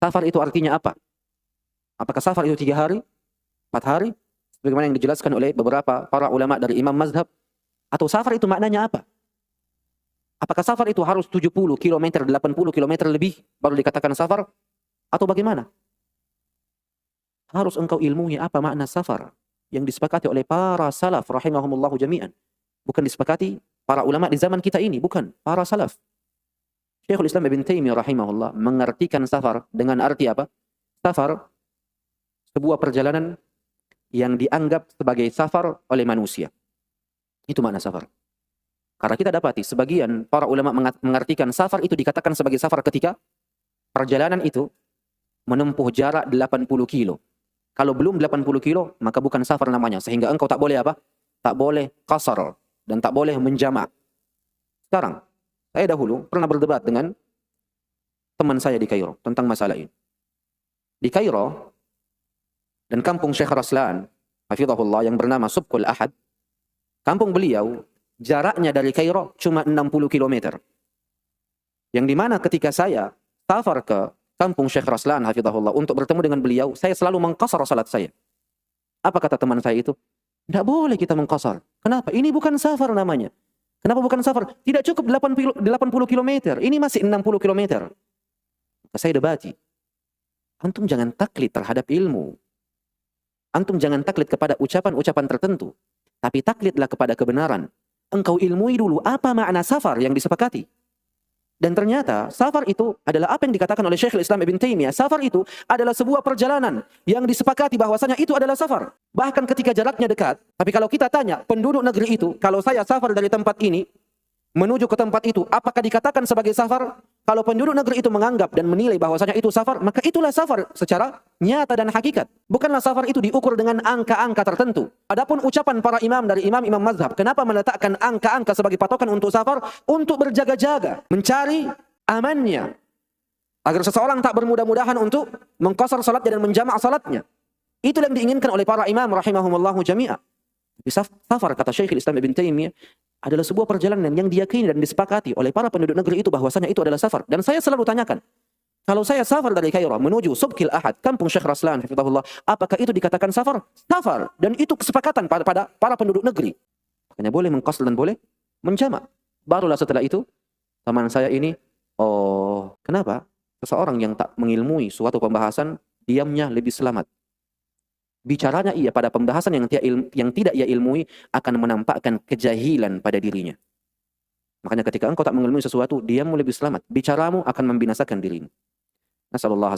Safar itu artinya apa? Apakah safar itu 3 hari, 4 hari? Bagaimana yang dijelaskan oleh beberapa para ulama dari imam mazhab? Atau safar itu maknanya apa? Apakah safar itu harus 70 km, 80 km lebih baru dikatakan safar? Atau bagaimana? Harus engkau ilmui apa makna safar yang disepakati oleh para salaf rahimahumullahu jami'an. Bukan disepakati para ulama di zaman kita ini, bukan, para salaf. Syekhul Islam Ibn Taimiyah rahimahullah mengartikan safar dengan arti apa? Safar, sebuah perjalanan yang dianggap sebagai safar oleh manusia. Itu makna safar. Karena kita dapati sebagian para ulama mengartikan safar itu dikatakan sebagai safar ketika perjalanan itu menempuh jarak 80 kilo. Kalau belum 80 kilo, maka bukan safar namanya. Sehingga engkau tak boleh apa? Tak boleh qasar dan tak boleh menjamak. Sekarang, saya dahulu pernah berdebat dengan teman saya di Kairo tentang masalah ini. Di Kairo dan kampung Syekh Raslan, hafizahullah, yang bernama Subkul Ahad, kampung beliau jaraknya dari Kairo cuma 60 km. Yang dimana ketika saya safar ke kampung Syekh Raslan hafizahullah untuk bertemu dengan beliau, saya selalu mengqasar salat saya. Apa kata teman saya itu? Tidak boleh kita mengqasar. Kenapa? Ini bukan safar namanya. Kenapa bukan safar? Tidak cukup 80 km. Ini masih 60 km. Saya debati. Antum jangan taklid terhadap ilmu. Antum jangan taklid kepada ucapan-ucapan tertentu. Tapi taklidlah kepada kebenaran. Engkau ilmui dulu apa makna safar yang disepakati. Dan ternyata safar itu adalah apa yang dikatakan oleh Syekhul Islam Ibn Taimiyah. Safar itu adalah sebuah perjalanan yang disepakati bahwasanya itu adalah safar. Bahkan ketika jaraknya dekat. Tapi kalau kita tanya penduduk negeri itu, kalau saya safar dari tempat ini menuju ke tempat itu, apakah dikatakan sebagai safar? Kalau penduduk negeri itu menganggap dan menilai bahwasanya itu safar, maka itulah safar secara nyata dan hakikat. Bukanlah safar itu diukur dengan angka-angka tertentu. Adapun ucapan para imam dari imam-imam mazhab, kenapa meletakkan angka-angka sebagai patokan untuk safar? Untuk berjaga-jaga, mencari amannya. Agar seseorang tak bermudah-mudahan untuk mengqasar salatnya dan menjamak salatnya. Itu yang diinginkan oleh para imam rahimahumullahu jami'ah. Safar, kata Syekhul Islam Ibn Taimiyah, adalah sebuah perjalanan yang diyakini dan disepakati oleh para penduduk negeri itu bahwasanya itu adalah safar. Dan saya selalu tanyakan, kalau saya safar dari Kairo menuju Subkil Ahad, kampung Syekh Raslan, hafizahullah, apakah itu dikatakan safar? Safar. Dan itu kesepakatan pada para penduduk negeri. Makanya boleh mengqasr dan boleh menjamak. Barulah setelah itu, teman saya ini, oh, kenapa? Seseorang yang tak mengilmui suatu pembahasan, diamnya lebih selamat. Bicaranya ia pada pembahasan yang tidak ia ilmui akan menampakkan kejahilan pada dirinya. Makanya ketika engkau tak mengilmui sesuatu, diammu lebih selamat. Bicaramu akan membinasakan dirimu. Nasallallahu